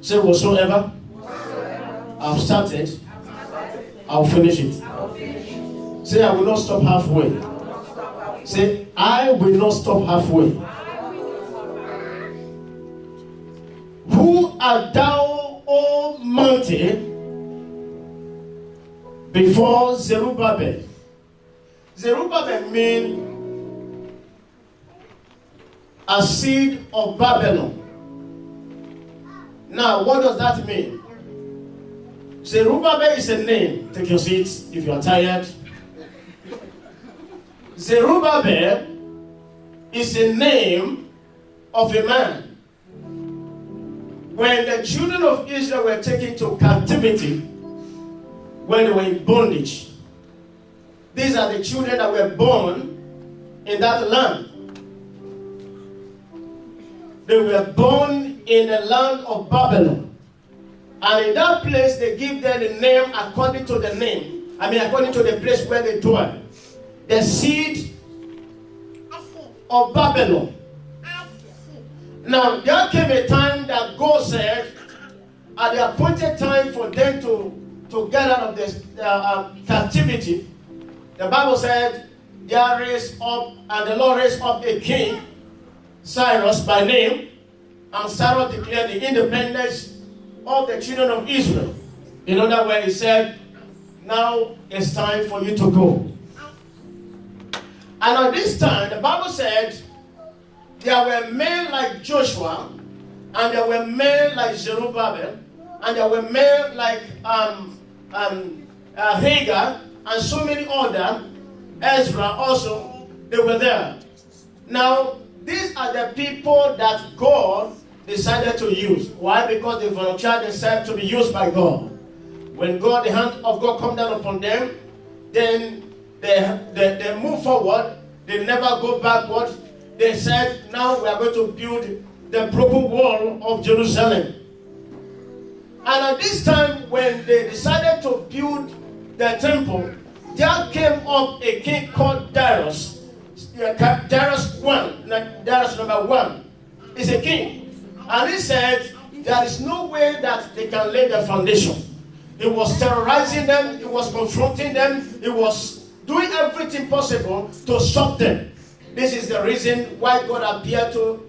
Say whatsoever I've started, I'll finish it. Say I will not stop halfway. Say I will not stop halfway. Who art thou, O mountain, before Zerubbabel? Zerubbabel means a seed of Babylon. Now, what does that mean? Zerubbabel is a name. Take your seats if you are tired. Zerubbabel is a name of a man. When the children of Israel were taken to captivity, when they were in bondage, these are the children that were born in that land. They were born in the land of Babylon. And in that place, they give them the name according to the name. According to the place where they dwell. The seed of Babylon. Now, there came a time that God said, at the appointed time for them to get out of this captivity, the Bible said, there raised up, and the Lord raised up a king, Cyrus by name, and Cyrus declared the independence of the children of Israel. In other words, he said, now it's time for you to go. And at this time, the Bible said, there were men like Joshua, and there were men like Zerubbabel, and there were men like Hagar, and so many others. Ezra also, they were there. Now, these are the people that God decided to use. Why? Because they volunteered themselves to be used by God. When the hand of God come down upon them, then they move forward. They never go backward. They said, now we are going to build the broken wall of Jerusalem. And at this time, when they decided to build the temple, there came up a king called Darius. Darius number one is a king. And he said, there is no way that they can lay the foundation. He was terrorizing them. He was confronting them. He was doing everything possible to stop them. This is the reason why God appeared to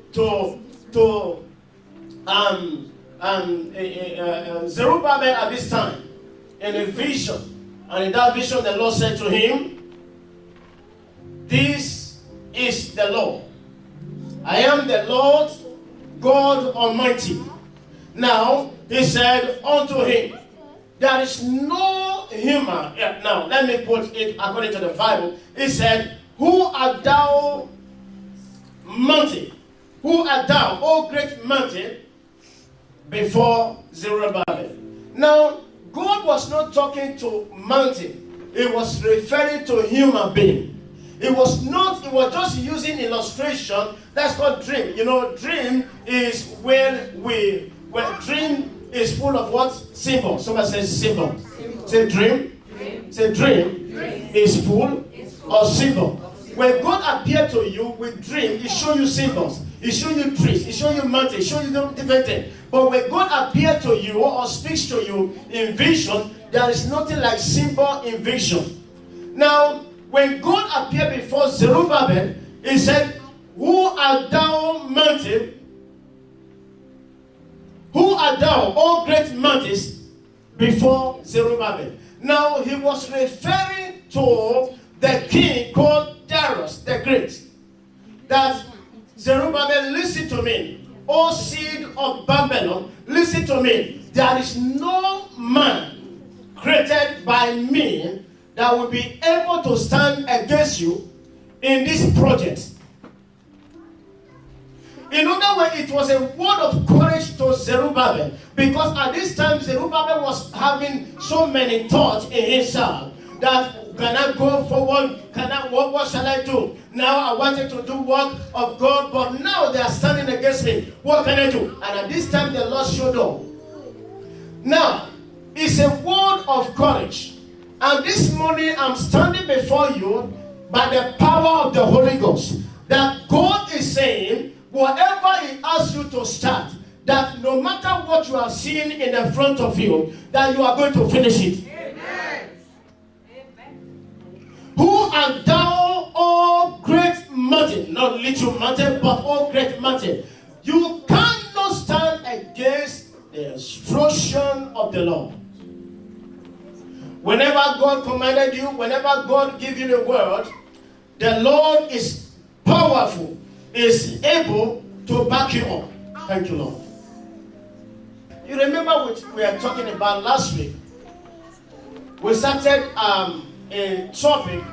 Zerubbabel at this time in a vision. And in that vision, the Lord said to him, this is the Lord. I am the Lord God Almighty. Now, he said unto him, there is no human. Now, let me put it according to the Bible. He said, who art thou, mountain? Who art thou, O great mountain, before Zerubbabel? Now, God was not talking to mountain. He was referring to human being. It was just using illustration. That's called dream. You know, dream is when dream is full of what? Symbol. Somebody says symbol. Say dream. Say dream is full of symbol. When God appeared to you with dream, He show you symbols. He show you trees. He show you mountains. He show you different things. But when God appeared to you or speaks to you in vision, there is nothing like symbol in vision. Now, when God appeared before Zerubbabel, He said, who art thou, mountain? Who art thou, O great mountains, before Zerubbabel? Now, he was referring to the king called Darius the Great. That Zerubbabel, listen to me. O seed of Babylon, listen to me. There is no man created by me that will be able to stand against you in this project. In other words, it was a word of courage to Zerubbabel, because at this time Zerubbabel was having so many thoughts in himself that, can I go forward? What shall I do? Now I wanted to do work of God, but now they are standing against me. What can I do? And at this time the Lord showed up. Now, it's a word of courage. And this morning I'm standing before you by the power of the Holy Ghost, that God is saying, whatever He asks you to start, that no matter what you are seeing in the front of you, that you are going to finish it. Amen. Who art thou, O great mountain? Not little mountain, but O great mountain. You cannot stand against the instruction of the Lord. Whenever God commanded you, whenever God gave you the word, the Lord is powerful, is able to back you up. Thank you, Lord. You remember what we were talking about last week? We started a topic.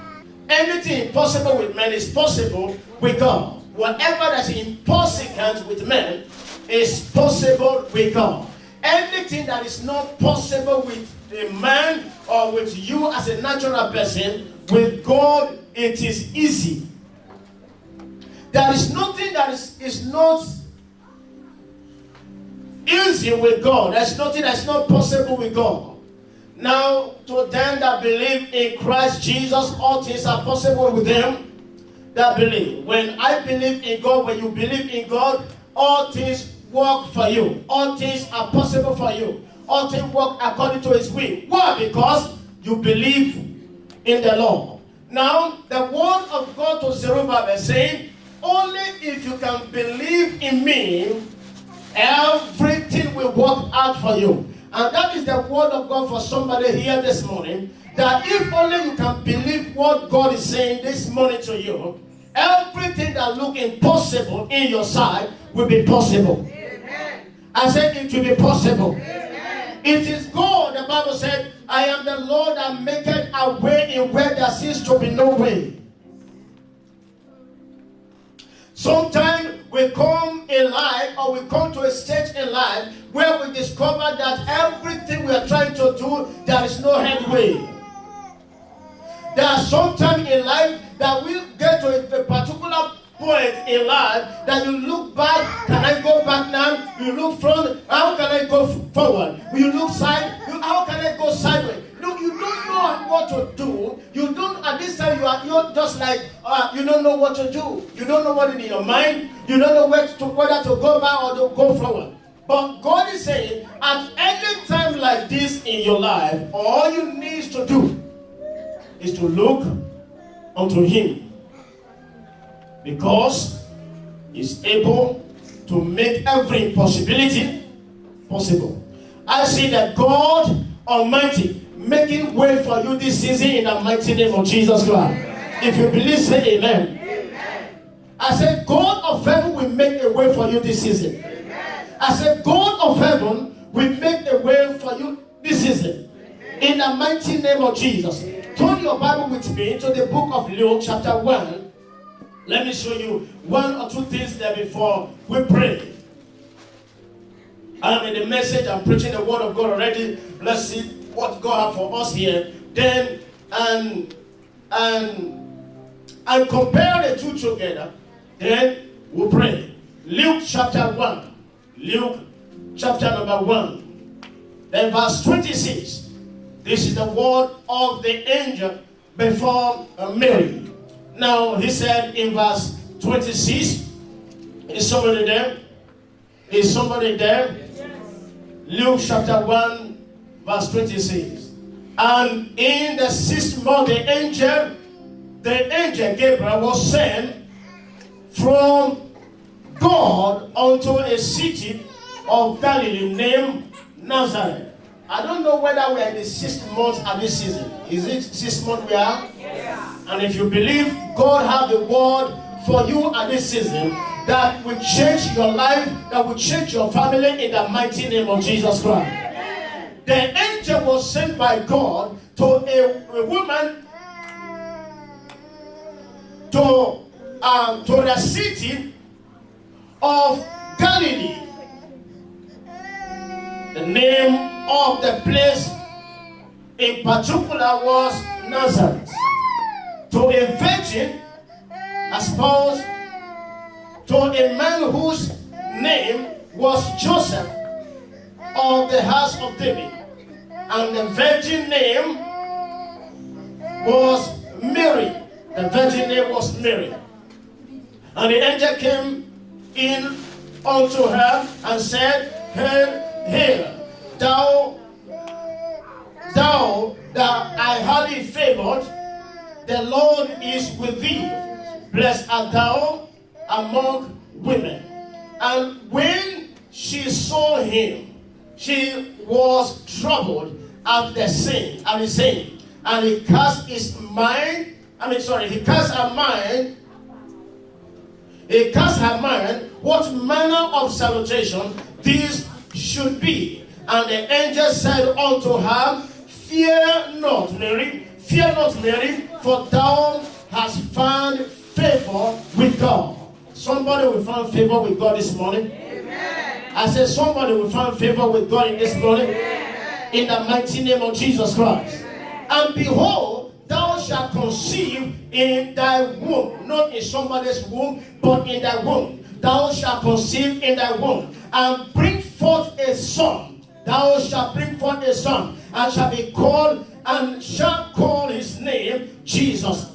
Anything impossible with men is possible with God. Whatever that's impossible with men is possible with God. Anything that is not possible with a man or with you as a natural person, with God it is easy. There is nothing that is not easy with God. There's nothing that's not possible with God. Now, to them that believe in Christ Jesus, all things are possible with them that believe. When I believe in God, when you believe in God, all things work for you. All things are possible for you. All things work according to His will. Why? Because you believe in the Lord. Now, the word of God to Zerubbabel is saying, only if you can believe in me, everything will work out for you. And that is the word of God for somebody here this morning. That if only you can believe what God is saying this morning to you, everything that looks impossible in your side will be possible. Amen. I said it will be possible. Amen. It is God, the Bible said, I am the Lord that maketh a way in where there seems to be no way. Sometimes we come in life, or we come to a stage in life where we discover that everything we are trying to do, there is no headway. There are sometimes in life that we get to a particular point in life that you look back, can I go back now? You look front, how can I go forward? You look side, how can I go sideways? Look, you don't know what to do. You don't, at this time you're just like, you don't know what to do. You don't know what is in your mind. You don't know whether to go back or to go forward. But God is saying, at any time like this in your life, all you need to do is to look unto Him. Because He's able to make every impossibility possible. I see that God Almighty making way for you this season in the mighty name of Jesus Christ. Amen. If you believe, say amen. Amen. I said, God of heaven will make a way for you this season. Amen. I said, God of heaven will make a way for you this season. Amen. In the mighty name of Jesus. Amen. Turn your Bible with me to the book of Luke chapter 1. Let me show you one or two things there before we pray. I'm in the message, I'm preaching the word of God already. Let's see what God has for us here. Then and compare the two together. Then we'll pray. Luke chapter 1. Luke chapter number 1. Then verse 26. This is the word of the angel before Mary. Now he said in verse 26. Is somebody there? Is somebody there? Yes. Luke chapter 1. Verse 26. And in the 6th month, the angel Gabriel was sent from God unto a city of Galilee named Nazareth. I don't know whether we are in the 6th month at this season. Is it 6th month we are? Yeah. And if you believe God has the word for you at this season, that will change your life, that will change your family in the mighty name of Jesus Christ. The angel was sent by God to a woman to the city of Galilee. The name of the place in particular was Nazareth. To a virgin, I suppose, to a man whose name was Joseph of the house of David. And the virgin name was Mary. The virgin name was Mary. And the angel came in unto her and said, Hail, thou that I highly favored, the Lord is with thee. Blessed art thou among women. And when she saw him, she was troubled at the saying, and he cast her mind what manner of salutation this should be. And the angel said unto her, Fear not, Mary, for thou hast found favor with God. Somebody will find favor with God this morning. Amen. I said somebody will find favor with God in this morning. Amen. In the mighty name of Jesus Christ. Amen. And behold, thou shalt conceive in thy womb, not in somebody's womb, but in thy womb. Thou shalt conceive in thy womb, and bring forth a son. Thou shalt bring forth a son, and shall call his name Jesus.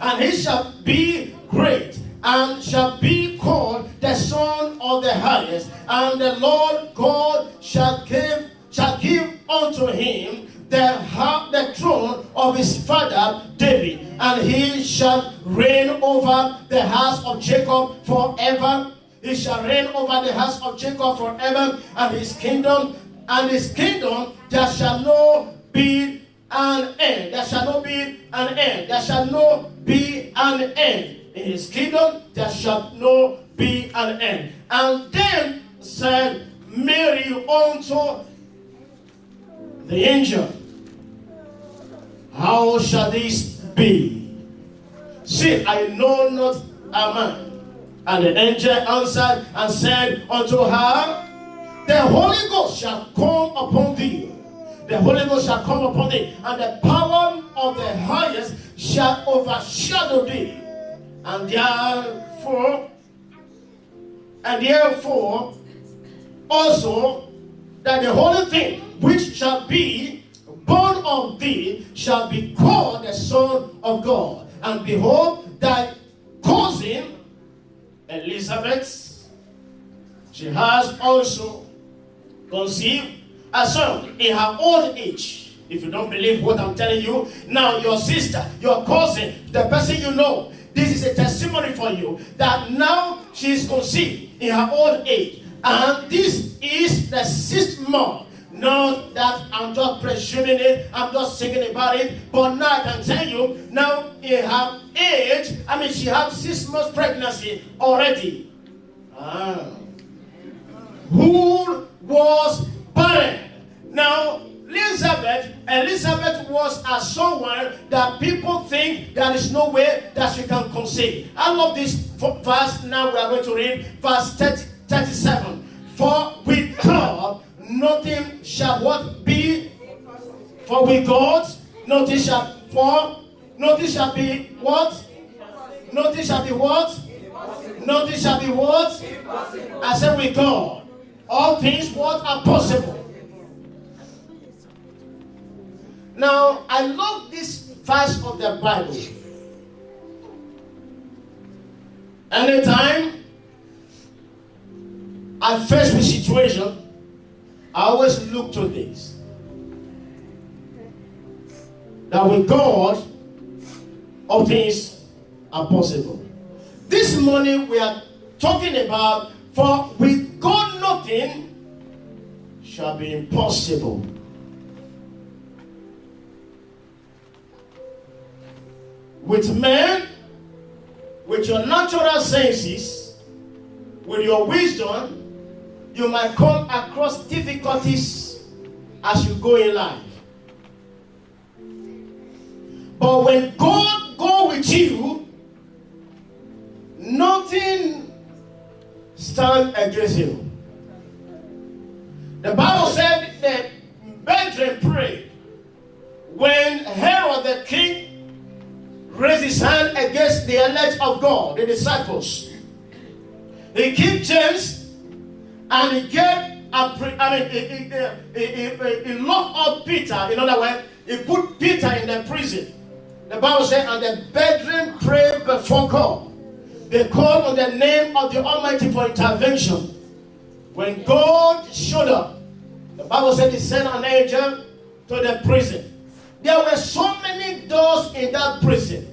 And he shall be great, and shall be called the Son of the Highest. And the Lord God shall give unto him the throne of his father David, and he shall reign over the house of Jacob forever. He shall reign over the house of Jacob forever, and his kingdom there shall no be an end. There shall not be an end. There shall not be an end. In his kingdom there shall not be an end. And then said Mary unto the angel, How shall this be? See, I know not a man. And the angel answered and said unto her, The Holy Ghost shall come upon thee. The Holy Ghost shall come upon thee, and the power of the highest shall overshadow thee. And therefore also that the holy thing which shall be born of thee shall be called the Son of God. And behold, thy cousin Elizabeth, she has also conceived a son in her old age. If you don't believe what I'm telling you, now your sister, your cousin, the person you know, this is a testimony for you that now she is conceived in her old age. And this is the 6th month. Not that I'm just presuming it, I'm just thinking about it, but now I can tell you, now in her age, she had 6 months pregnancy already. Who was barren? Now, Elizabeth was as someone that people think there is no way that she can conceive. I love this verse. Now we are going to read verse 37. For with God nothing shall what be? For with God nothing shall be what? Nothing shall be what? Nothing shall be what? I said with God all things what are possible. Now, I love this verse of the Bible. Anytime I face with situation, I always look to this. That with God, all things are possible. This morning we are talking about, for with God nothing shall be impossible. With men, with your natural senses, with your wisdom, you might come across difficulties as you go in life. But when God goes with you, nothing stands against you. The Bible said that brethren prayed when Herod the king raised his hand against the elect of God, the disciples. He killed James, and he locked up Peter. In other words, he put Peter in the prison. The Bible said, and the brethren prayed before God. They called on the name of the Almighty for intervention. When God showed up, the Bible said he sent an angel to the prison. There were so many doors in that prison.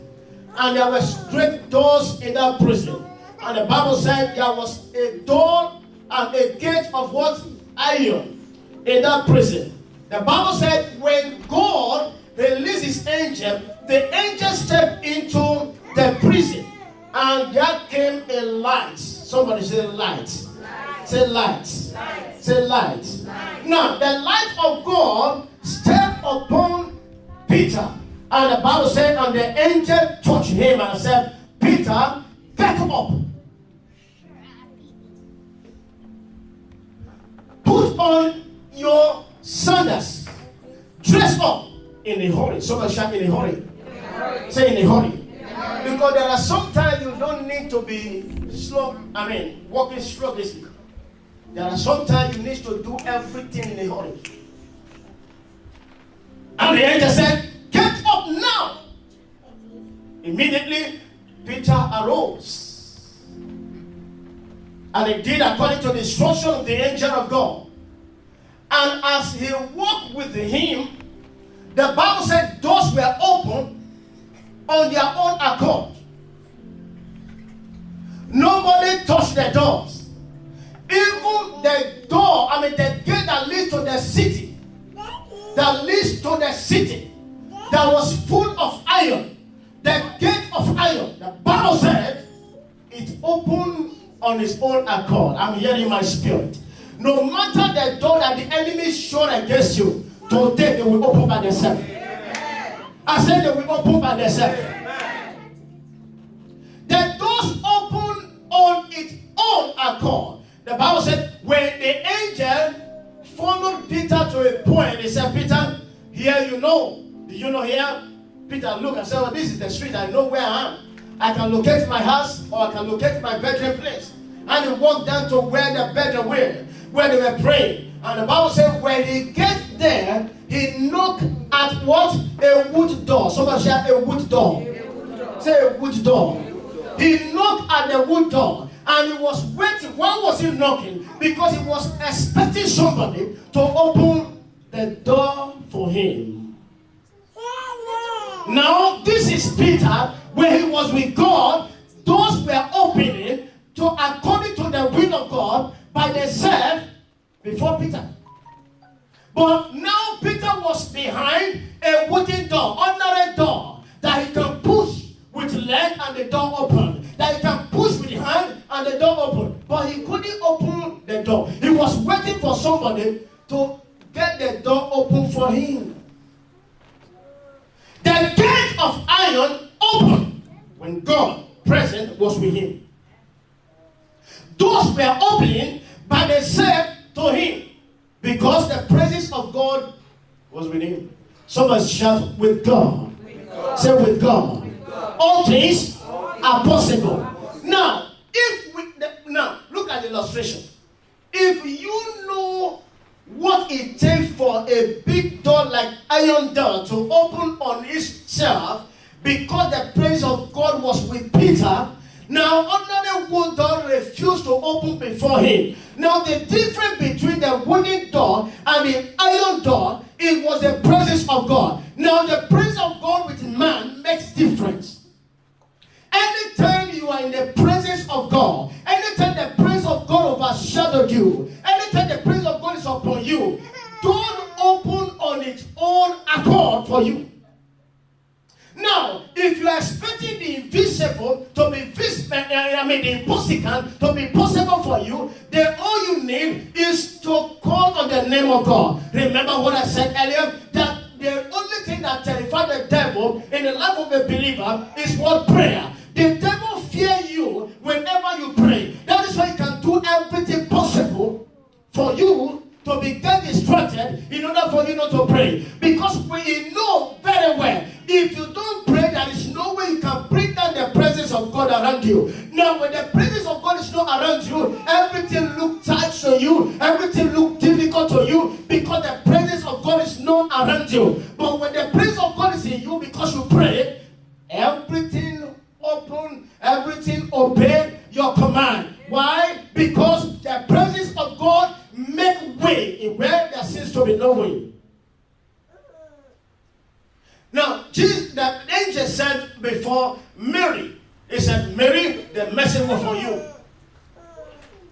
And there were straight doors in that prison. And the Bible said there was a door and a gate of what? Iron in that prison. The Bible said when God released his angel, the angel stepped into the prison. And there came a light. Somebody say light. Say light. Say light. Now, the light of God stepped upon Peter. And the Bible said, and the angel touched him and said, Peter, get up. Put on your sandals. Dress up in a hurry. Somebody shout in a hurry. Say in a hurry. Because there are sometimes you don't need to be slow. Walking slowly. There are sometimes you need to do everything in a hurry. And the angel said, get up now. Immediately, Peter arose. And he did according to the instruction of the angel of God. And as he walked with him, the Bible said doors were open on their own accord. Nobody touched the doors. Even the door, the gate that leads to the city, that was full of iron, the gate of iron, the Bible said, it opened on its own accord. I'm hearing my spirit. No matter the door that the enemy showed against you, today they will open by themselves. I said they will open by themselves. The doors open on its own accord. The Bible said when the angel followed Peter to a point, he said, Peter, here you know. Do you know here? Peter looked and said, well, this is the street. I know where I am. I can locate my house or I can locate my bedroom place. And he walked down to where the bedroom were, where they were praying. And the Bible said when he gets there, he knocked at what? A wood door. Somebody shout a wood door. Say a wood door. He knocked at the wood door. And he was waiting. Why was he knocking? Because he was expecting somebody to open the door for him. Now, this is Peter, where he was with God. Doors were opening to according to the will of God by themselves before Peter. But now Peter was behind a wooden door, ordinary door, that he can push with leg and the door open. That he can push with hand and the door open. But he couldn't open the door. He was waiting for somebody to get the door open for him. The gate of iron opened when God present was with him. Doors were opening by themselves to him because the presence of God was with him. Somebody shout with God. Say with God. All things are possible. Now, look at the illustration. If you know what it takes for a big door like iron door to open on itself, because the presence of God was with Peter, now ordinary wood door refused to open before him. Now the difference between the wooden door and the iron door, it was the presence of God. Now the presence of God with man makes difference. Anytime you are in the presence of God, anytime the presence of God overshadowed you, anytime the presence of God is upon you, don't open on its own accord for you. Now, if you are expecting the invisible to be visible, the impossible to be possible for you, then all you need is to call on the name of God. Remember what I said earlier, that the only thing that terrifies the devil in the life of a believer is what? Prayer. The devil fears you whenever you pray. That is why he can do everything possible for you to be get distracted in order for you not to pray. Because we know very well, if you don't pray, there is no way you can bring down the presence of God around you. Now, when the presence of God is not around you, everything looks tight to you, everything looks difficult to you, because the presence of God is not around you. But when the presence of God is in you, because you pray, everything open, everything obey. Because the presence of God make way in where there seems to be no way. Now, Jesus, the angel said before Mary, he said, Mary, the message was for you.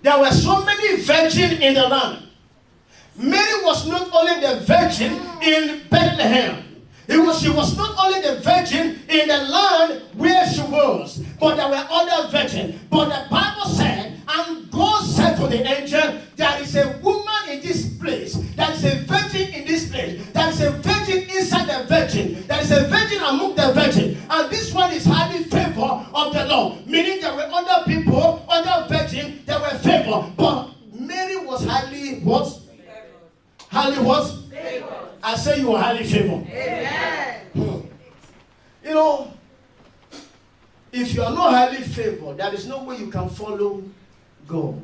There were so many virgins in the land. Mary was not only the virgin in Bethlehem. She was not only the virgin in the land where she was, but there were other virgins. But the Bible said, and God said to the angel, there is a woman in this place, there is a virgin in this place, there is a virgin inside the virgin, there is a virgin among the virgin, and this one is highly favored of the Lord. Meaning there were other people, other virgins that were favored, but Mary was highly what? Highly what? Favored. I say you are highly favored. Amen. You know, if you are not highly favored, there is no way you can follow God.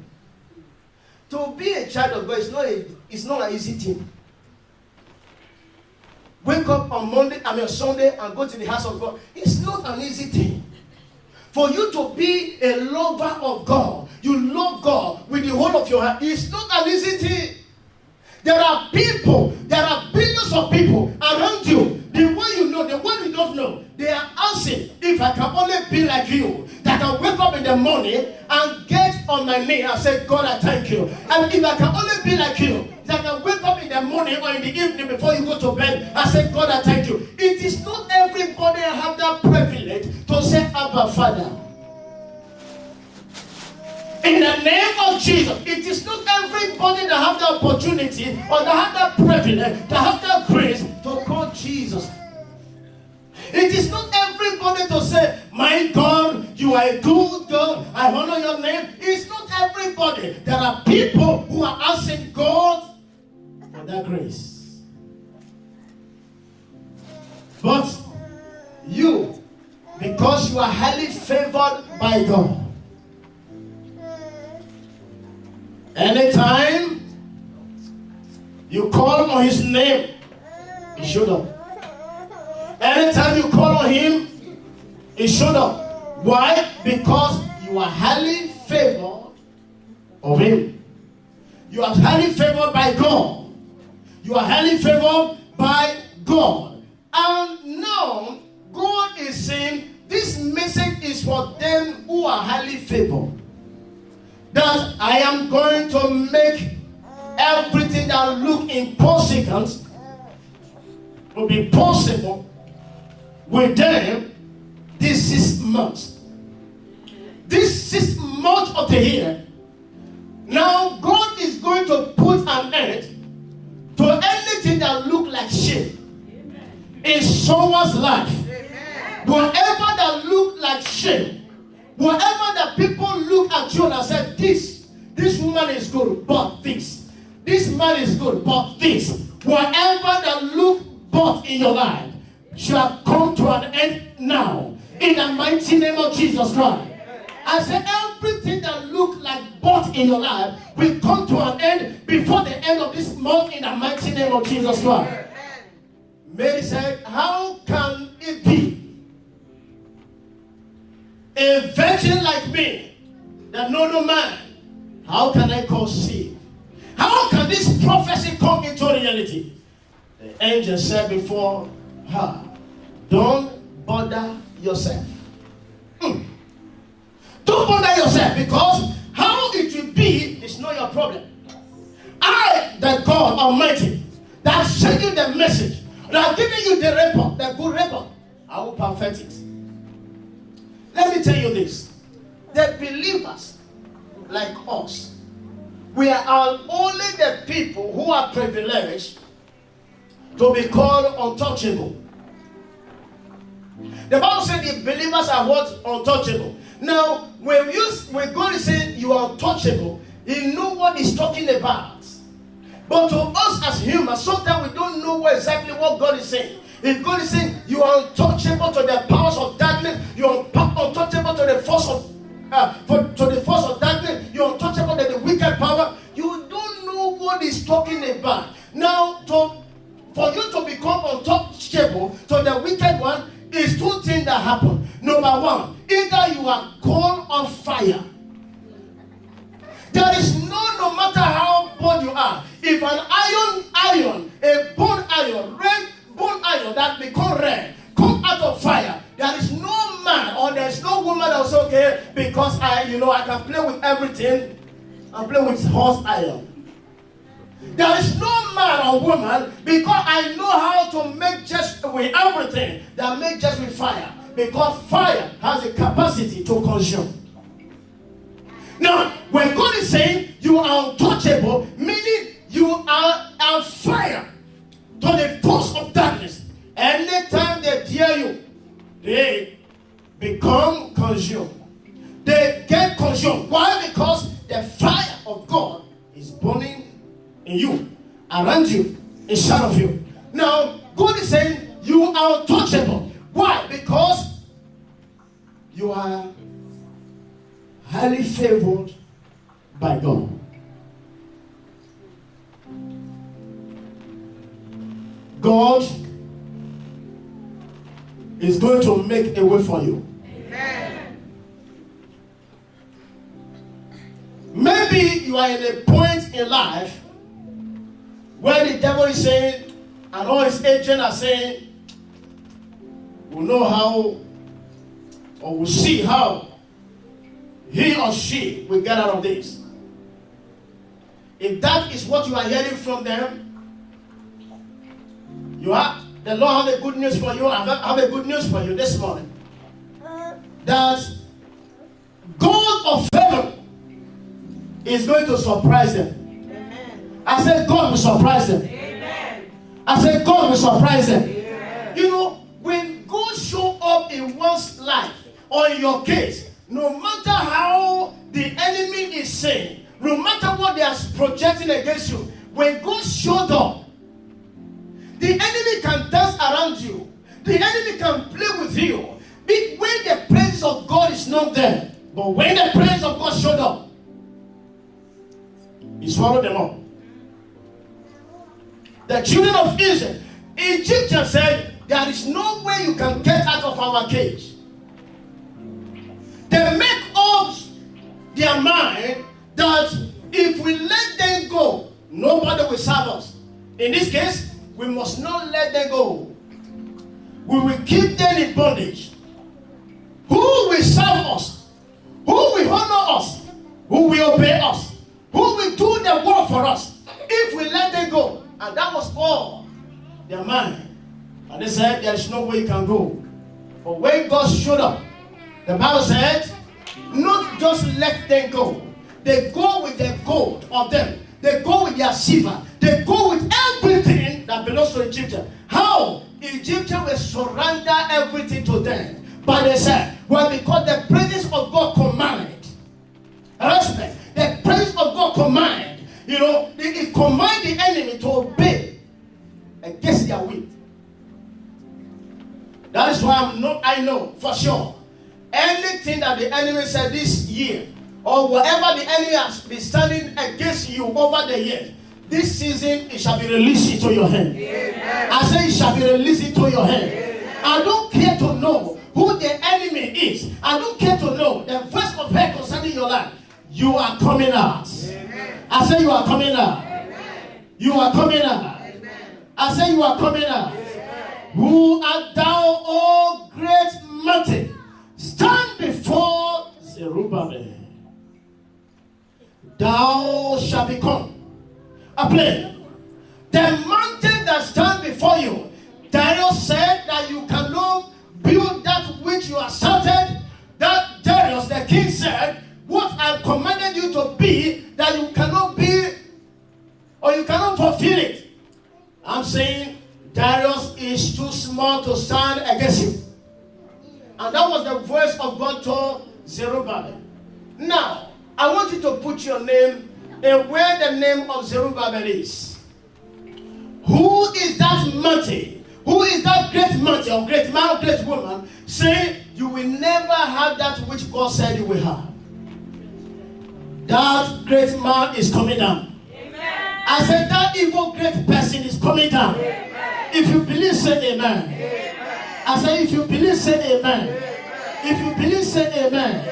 To be a child of God is not an easy thing. Wake up on Sunday and go to the house of God. It's not an easy thing. For you to be a lover of God, you love God with the whole of your heart. It's not an easy thing. There are people, there are billions of people around you. The one you know, the one you don't know, they are asking, if I can only be like you, that I wake up in the morning and get on my knee and say, God, I thank you. And if I can only be like you, that I wake up in the morning or in the evening before you go to bed and say, God, I thank you. It is not everybody that have that privilege to say, Abba, Father. In the name of Jesus, it is not everybody that have the opportunity or that have that privilege, that have that grace to call Jesus. It is not everybody to say, my God, you are a good God, I honor your name. It's not everybody. There are people who are asking God for that grace. But you, because you are highly favored by God, anytime you call on his name, he showed up. Anytime you call on him, he showed up. Why? Because you are highly favored of him. You are highly favored by God. You are highly favored by God. And now, God is saying, this message is for them who are highly favored. That I am going to make everything that look impossible will be possible with them this 6 months. This 6 months of the year, now God is going to put an end to anything that look like shame in someone's life. Whatever that look like shame, whatever that people look at you and say, this woman is good, but this man is good, but this. Whatever that look but in your life shall come to an end now. In the mighty name of Jesus Christ. I said everything that look like but in your life will come to an end before the end of this month in the mighty name of Jesus Christ. Mary said, how can it be? A virgin like me, that know no man, how can I conceive? How can this prophecy come into reality? The angel said before her, don't bother yourself. Don't bother yourself, because how it will be is not your problem. I, the God Almighty, that sent you the message, that have given you the report, the good report, I will perfect it. Let me tell you this. The believers like us, we are only the people who are privileged to be called untouchable. The Bible said the believers are what? Untouchable. Now, when God is saying you are untouchable, He knows what He's talking about. But to us as humans, sometimes we don't know exactly what God is saying. If God is saying you are untouchable to the powers of darkness, you are untouchable to the force of darkness, you are untouchable to the wicked power, you don't know what He's talking about. Now, for you to become untouchable to the wicked one, is two things that happen. Number one, either you are called on fire. There is no matter how bold you are, if an iron, a bone iron, red bone iron that become red, come out of fire, there is no man or there is no woman that will say, okay, because I can play with everything, I play with horse iron. There is no man or woman, because I know how to make just with everything, that make just with fire. Because fire has a capacity to consume. Now, when God is saying you are untouchable, meaning you are on fire to the force of darkness. Anytime they dare you, they become consumed. They get consumed. Why? Because the fire of God is burning in you, around you, inside of you. Now, God is saying you are untouchable. Why? Because you are highly favored by God. God is going to make a way for you. Amen. Maybe you are in a point in life where the devil is saying, and all his agents are saying, we'll know how, or we'll see how he or she will get out of this. If that is what you are hearing from them, the Lord have a good news for you. I have a good news for you this morning. That God of heaven is going to surprise them. Amen. I said God will surprise them. Amen. I said God will surprise them. Amen. When God show up in one's life or in your case, no matter how the enemy is saying, no matter what they are projecting against you, when God showed up, the enemy can dance around you. The enemy can play with you. When the presence of God is not there, but when the presence of God showed up, he swallowed them up. The children of Israel, Egyptians said, there is no way you can get out of our cage. They make up their mind that if we let them go, nobody will serve us. In this case, we must not let them go. We will keep them in bondage. Who will serve us? Who will honor us? Who will obey us? Who will do the work for us if we let them go? And that was all their mind. And they said, there is no way you can go. But when God showed up, the Bible said, not just let them go. They go with the gold of them. They go with their silver. They go with everything that belongs to Egyptians. How? Egyptians will surrender everything to them. But they said, well, because the presence of God commanded. Respect. The presence of God commanded. It command the enemy to obey against their will. That is why I know for sure. Anything that the enemy said this year, or whatever the enemy has been standing against you over the years, this season it shall be released into your hand. Amen. I say it shall be released into your hand. Amen. I don't care to know who the enemy is. I don't care to know the voice of hell concerning your life. You are coming out. Amen. I say you are coming out. Amen. You are coming out. Amen. I say you are coming out. Amen. Who art thou, O great mountain? Stand before Zerubbabel. Thou shalt become a plain. The mountain that stands before you, Darius said that you cannot build that which you have started. That Darius, the king, said, what I've commanded you to be, that you cannot be, or you cannot fulfill it. I'm saying Darius is too small to stand against you. And that was the voice of God to Zerubbabel. Now, I want you to put your name and where the name of Zerubbabel is. Who is that mountain? Who is that great mountain or great man or great woman saying you will never have that which God said you will have? That great man is coming down. Amen. I said that evil great person is coming down. Amen. If you believe, say amen. Amen. I said if you believe, say amen. Amen. If you believe, say amen.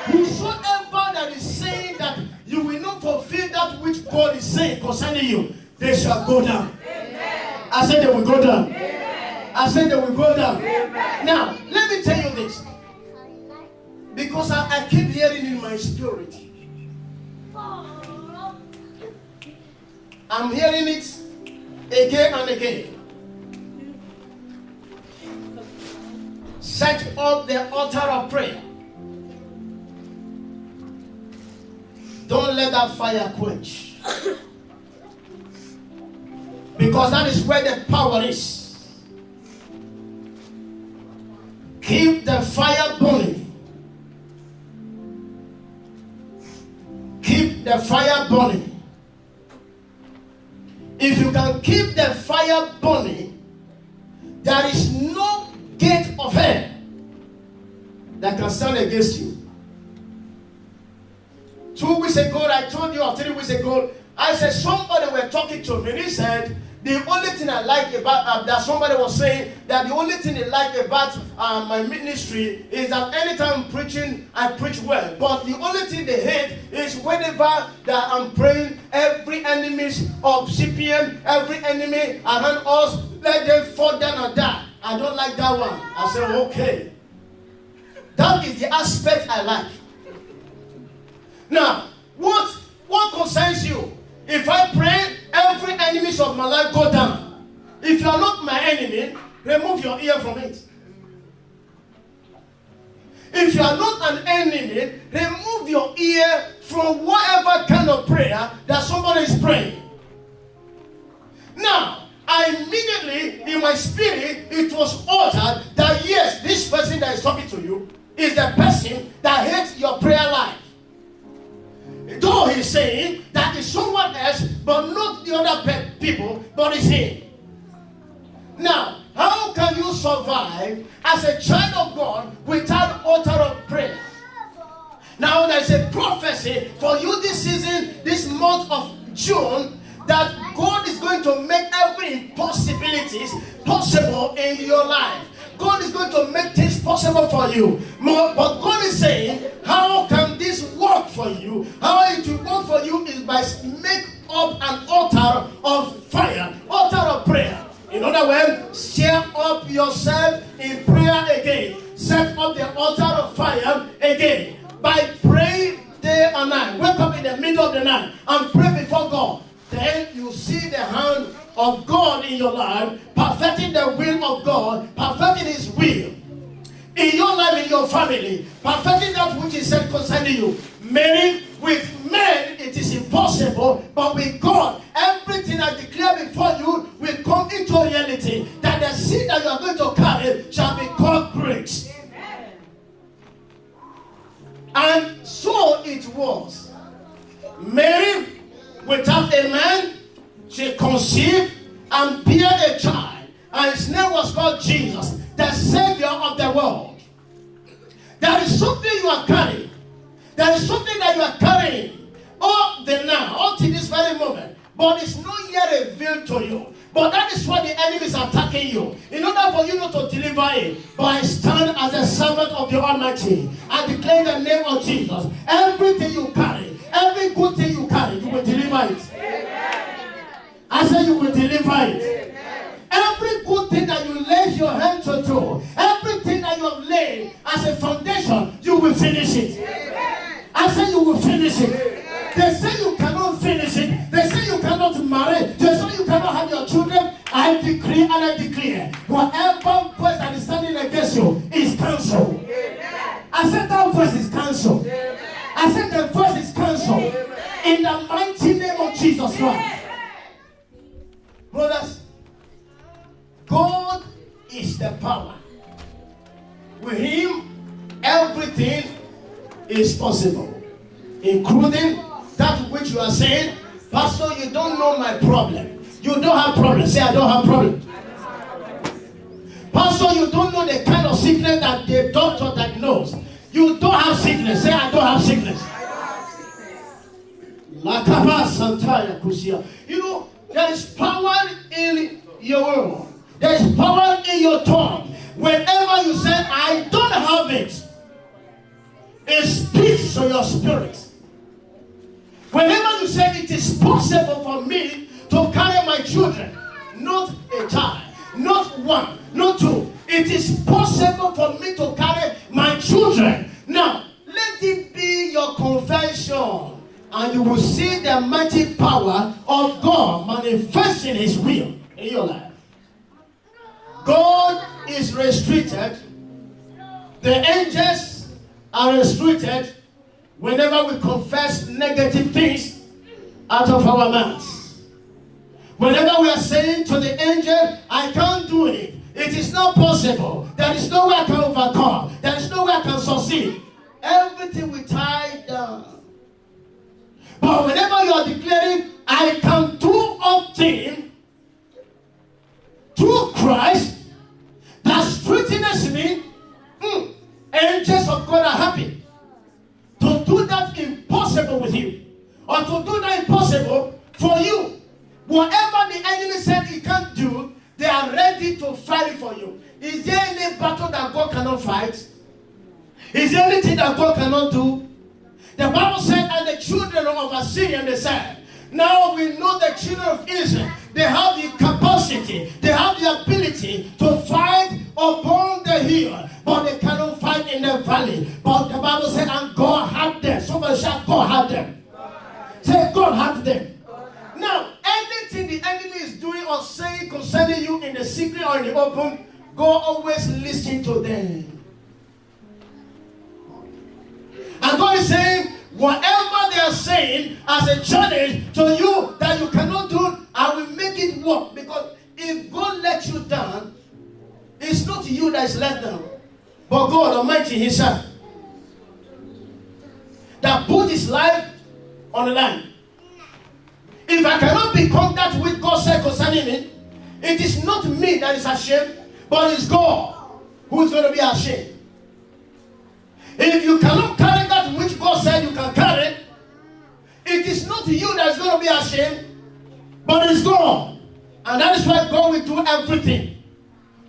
Whosoever that is saying that you will not fulfill that which God is saying concerning you, they shall go down. Amen. I said they will go down. Amen. I said they will go down. Amen. Now, let me tell you this. Because I keep hearing in my spirit. I'm hearing it again and again. Set up the altar of prayer. Don't let that fire quench. Because that is where the power is. Keep the fire burning. Keep the fire burning. If you can keep the fire burning, there is no gate of hell that can stand against you. 2 weeks ago, I told you, or 3 weeks ago, I said somebody were talking to me, and he said, the only thing I like about, that somebody was saying, that the only thing they like about my ministry is that anytime I'm preaching, I preach well. But the only thing they hate is whenever that I'm praying, every enemy of CPM, every enemy around us, let them fall down and die. I don't like that one. I said, okay. That is the aspect I like. Now, what concerns you? If I pray, every enemy of my life go down. If you are not my enemy, remove your ear from it. If you are not an enemy, remove your ear from whatever kind of prayer that somebody is praying. Now, I immediately, in my spirit, it was altered that yes, this person that is talking to you is the person that hates your prayer life. Though he's saying that is someone else, but not the other people, but it's him. Now, how can you survive as a child of God without altar of prayer? Now, there's a prophecy for you this season, this month of June, that God is going to make every impossibilities possible in your life. God is going to make things possible for you. But God is saying, how can this work for you? How it will work for you is by make up an altar of fire, altar of prayer. In other words, stir up yourself in prayer again. Set up the altar of fire again. By praying day and night. Wake up in the middle of the night and pray before God. Then you see the hand of God in your life, perfecting the will of God, perfecting His will in your life, in your family, perfecting that which is said concerning you. Meaning, with men it is impossible, but with God, everything I declare before you will come into reality. That the seed that you are going to carry shall be called great. Amen. And so it was. Mary, without a man, she conceived and bare a child, and his name was called Jesus, the Savior of the world. There is something you are carrying. There is something that you are carrying all the now, up to this very moment, but it's not yet revealed to you. But that is why the enemy is attacking you. In order for you not to deliver it, but I stand as a servant of the Almighty and declare the name of Jesus. Everything you carry, every good thing you carry, you will deliver it. Amen. I say you will deliver it. Amen. Every good thing that you lay your hand to do, everything that you have laid as a foundation, you will finish it. Amen. I say you will finish it. Amen. They say you cannot finish it. They say you cannot marry. They say you cannot have your children. I decree and I declare, whatever voice that is standing against you is cancelled. Amen. I said that voice is cancelled. Amen. I said the voice is cancelled. Amen. In the mighty name of Jesus Christ. Brothers, God is the power. With Him, everything is possible, including that which you are saying, Pastor, you don't know my problem. You don't have problem. Say, I don't have problem. Pastor, you don't know the kind of sickness that the doctor diagnosed. You don't have sickness. Say, I don't have sickness. You know, there is power in your word. There is power in your tongue. Whenever you say, I don't have it, it speaks to your spirit. is possible for me to carry my children. Not a child, not one, not two. It is possible for me to carry my children. Now, let it be your confession, and you will see the mighty power of God manifesting His will in your life. God is restricted. The angels are restricted whenever we confess negative things out of our mouths. Whenever we are saying to the angel, I can't do it. It is not possible. There is no way I can overcome. There is no way I can succeed. Everything we tie down. But whenever you are declaring, I can do all things through Christ that strengthens me, angels of God are happy to do that impossible with you, or to do that impossible for you. Whatever the enemy said he can't do, they are ready to fight for you. Is there any battle that God cannot fight? Is there anything that God cannot do? The Bible said, and the children of Assyria, they said, now we know the children of Israel, they have the capacity, they have the ability to fight upon the hill, but they cannot fight in the valley. But the Bible said, and God had them. Somebody shout, God had them. Say, God had them. Now, anything the enemy is doing or saying concerning you in the secret or in the open, God always listen to them. And God is saying, whatever they are saying as a challenge to you that you cannot do, I will make it work. Because if God lets you down, it's not you that is let down, but God Almighty Himself, that put His life on the line. If I cannot become that which God said concerning me, it is not me that is ashamed, but it's God who is going to be ashamed. If you cannot carry that which God said you can carry, it is not you that is going to be ashamed, but it's God. And that is why God will do everything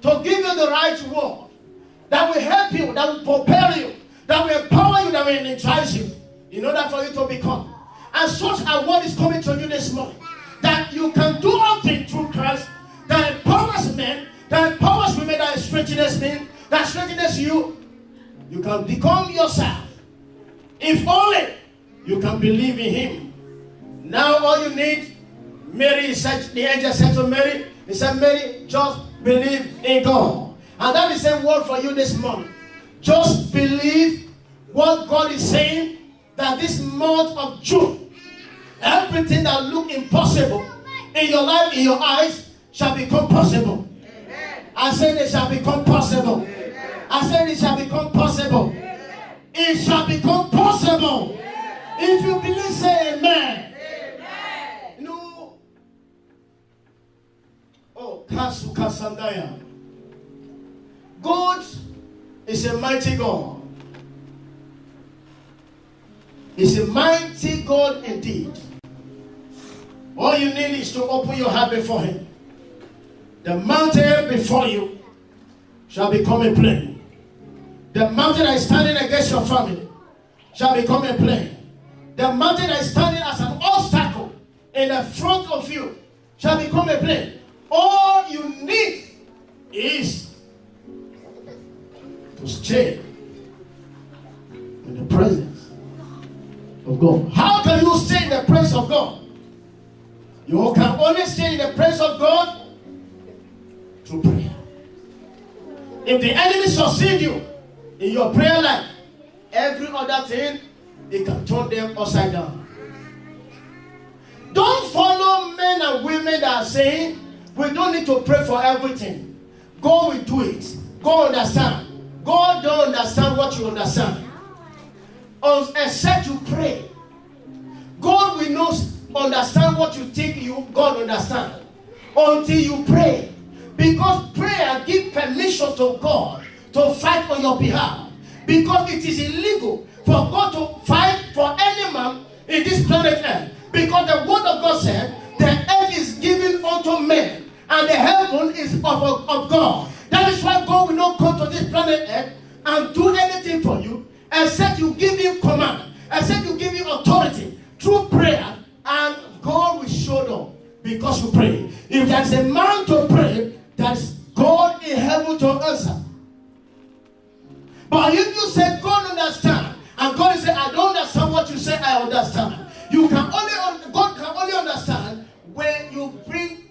to give you the right word that will help you, that will prepare you, that will empower you, that will energize you in order for you to become. And such a word is coming to you this morning, that you can do all things through Christ, that empowers men, that empowers women, that strengthens men, that strengthens you. You can become yourself. If only you can believe in Him. Now all you need, Mary said, the angel said to Mary, he said, Mary, just believe in God. And that is the same word for you this morning. Just believe what God is saying, that this month of June, everything that look impossible in your life, in your eyes, shall become possible. Amen. I said it shall become possible. Amen. I said it shall become possible. Amen. It shall become possible. Amen. If you believe, say amen. Amen. No. Oh, Kasu Kasandaya. God is a mighty God. He's a mighty God indeed. All you need is to open your heart before Him. The mountain before you shall become a plain. The mountain that is standing against your family shall become a plain. The mountain that is standing as an obstacle in the front of you shall become a plain. All you need is to stay in the presence of God. How can you stay in the presence of God? You can only stay in the presence of God through prayer. If the enemy succeeds you in your prayer life, every other thing, it can turn them upside down. Don't follow men and women that are saying, we don't need to pray for everything. God will do it. God understand. God don't understand what you understand. Except you pray. God will not understand what you think God understand until you pray. Because prayer gives permission to God to fight on your behalf. Because it is illegal for God to fight for any man in this planet Earth. Because the word of God said, the earth is given unto men, and the heaven is of God. That is why God will not come to this planet Earth and do anything for you, except you give Him command, except you give Him authority through prayer, and God because you pray. If there's a man to pray, that's God in heaven to answer. But if you say God understand, and God say I don't understand what you say, I understand. God can only understand when you bring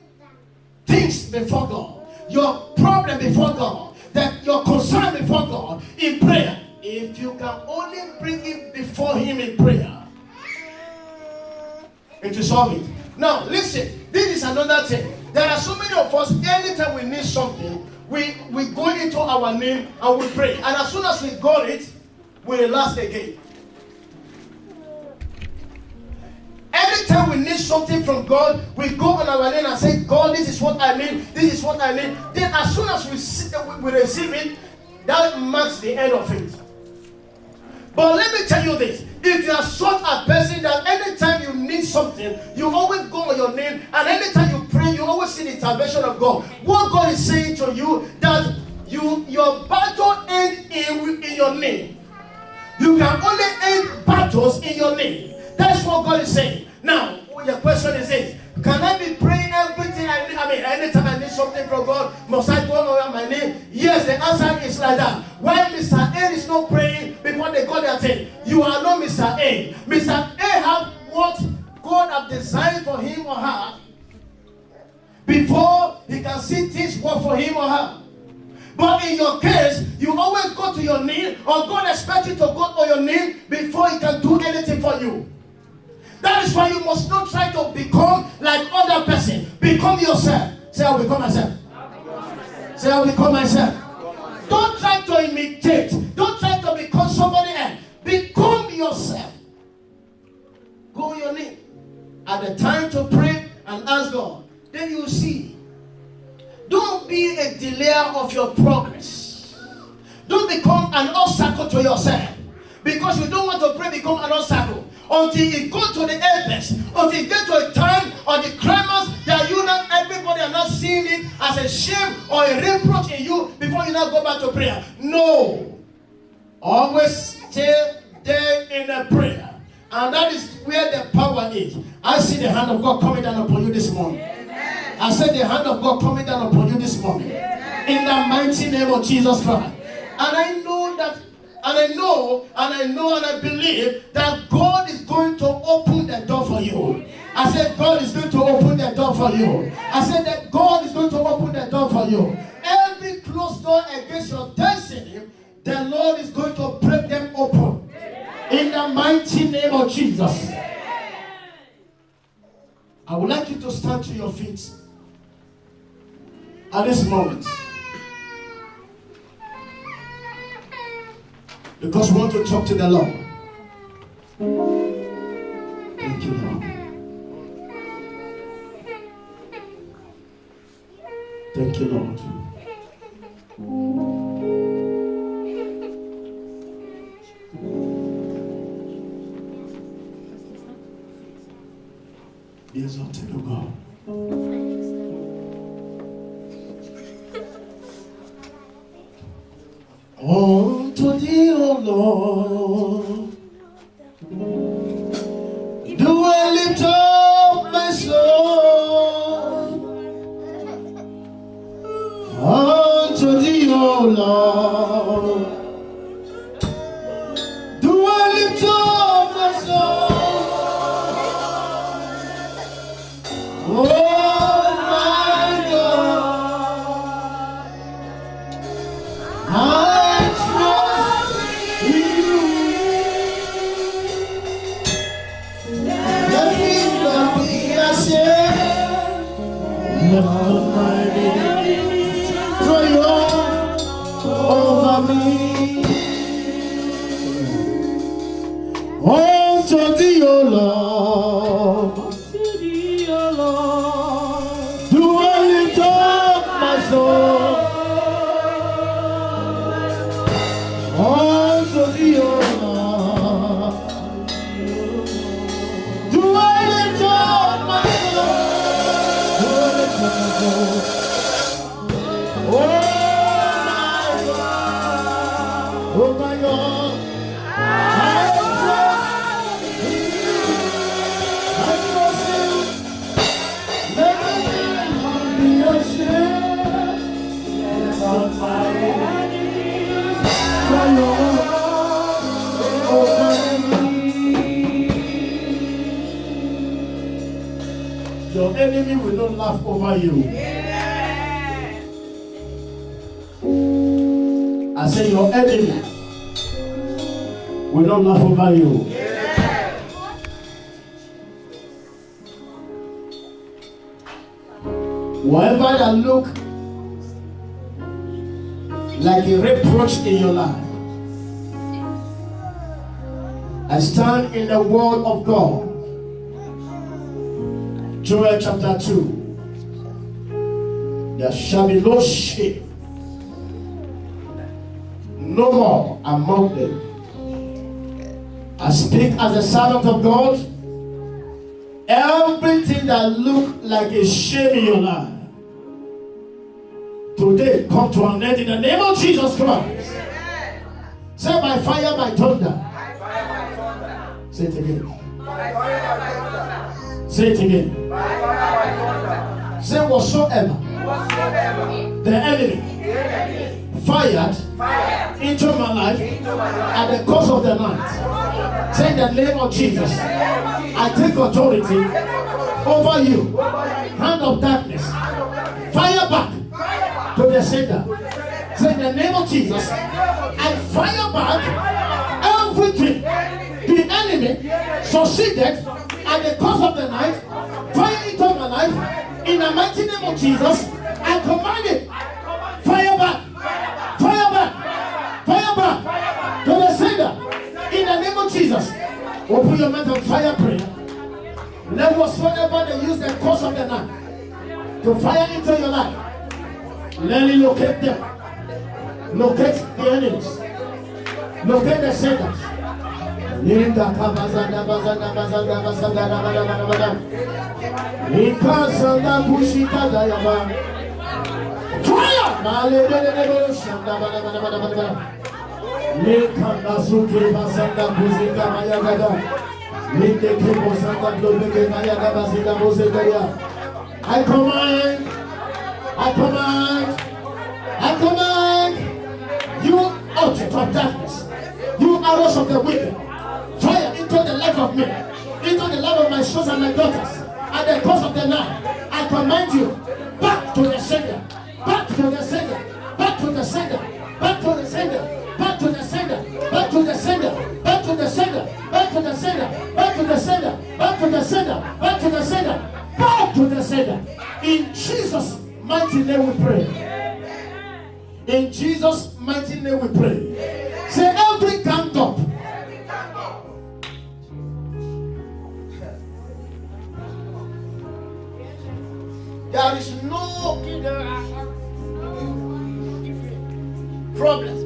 things before God, your problem before God, that your concern before God in prayer. If you can only bring it before Him in prayer, it will solve it. Now listen, this is another thing. There are so many of us, anytime we need something, we go into our name and we pray. And as soon as we got it, we relax again. Every time we need something from God, we go on our name and say, God, this is what I need, this is what I need. Then as soon as we receive it, that marks the end of it. But let me tell you this. If you are such a person that anytime you need something, you always go on your name, and anytime you pray, you always see the intervention of God. What God is saying to you, that your battle ends in your name. You can only end battles in your name. That's what God is saying. Now, your question is this: can I be praying everything I need? Anytime I need something from God, must I go around my name? Yes, the answer is like that. When Mr. A is not praying before they got their thing, you are not Mr. A. Mr. A have what God have designed for him or her before he can see things work for him or her. But in your case, you always go to your knee, or God expects you to go on your knee before He can do anything for you. That is why you must not try to become like other person. Become yourself. Say, I'll become myself. Say, I'll become myself. Don't try to imitate. Don't try to become somebody else. Become yourself. Go on your knee at the time to pray and ask God. Then you will see. Don't be a delayer of your progress. Don't become an obstacle to yourself. Because you don't want to pray, become an obstacle. Until you go to the apex. Until you get to a time or the climax that you not everybody are not seeing it as a shame or a reproach in you before you now go back to prayer. No. Always stay there in the prayer. And that is where the power is. I see the hand of God coming down upon you this morning. I said the hand of God coming down upon you this morning. In the mighty name of Jesus Christ. And I know that, and I believe that God is going to open the door for you. I said God is going to open the door for you. I said that God is going to open the door for you. Every closed door against your destiny, the Lord is going to break them open. In the mighty name of Jesus. I would like you to stand to your feet at this moment, because we want to talk to the Lord. Thank you, Lord. Thank you, Lord. Be exalted, O God. Unto thee, O Lord, do I lift up my soul. Unto thee, O Lord, do I lift up my soul. Oh my God, I trust in you. Let me not be ashamed. Lord, my name, triumph over me. Unto thee, O Lord, do I lift up my soul. Unto thee, O Lord, do I lift up my soul. Oh my God, I trust in you. I trust in you. not laugh over you. I say your enemy will not laugh over you. Whatever that look like a reproach in your life, I stand in the word of God. Joel chapter 2. There shall be no shame, no more among them. I speak as a servant of God. Everything that look like a shame in your life, today come to an end in the name of Jesus Christ. Say by fire, by thunder. Say it again. Say it again. Say whatsoever the enemy fired into my life at the course of the night. Say in the name of Jesus, I take authority over you. Hand of darkness, fire back to the sender. Say in the name of Jesus, I fire back everything the enemy succeeded at the course of the night. Fire into my life in the mighty name of Jesus. I command it. Fire back. Fire back. Fire back to the sender. In the name of Jesus. Open your mouth and fire prayer. Let whatsoever they use the course of the night to fire into your life, let it locate them. Locate the enemies. Locate the senders. Linda kabazanda bazanda bazanda bazanda bazanda bazanda. Ikasanda kushika dayaba. Fire! Male de shanda bazanda bazanda. Likanda suke bazanda kushika mayagada. Linde kebo sanda blobeke mayaga bazanda bozegaya. I command you out of darkness. You arrows of the wicked. Fire into the life of me, into the life of my sons and my daughters. At the course of the night, I command you back to the sender, back to the sender, back to the sender, back to the sender, back to the sender, back to the sender, back to the sender, back to the sender, back to the sender, back to the sender, back to the sender, back to the sender. In Jesus' mighty name we pray. In Jesus' mighty name we pray. Say every gang up. There is no problem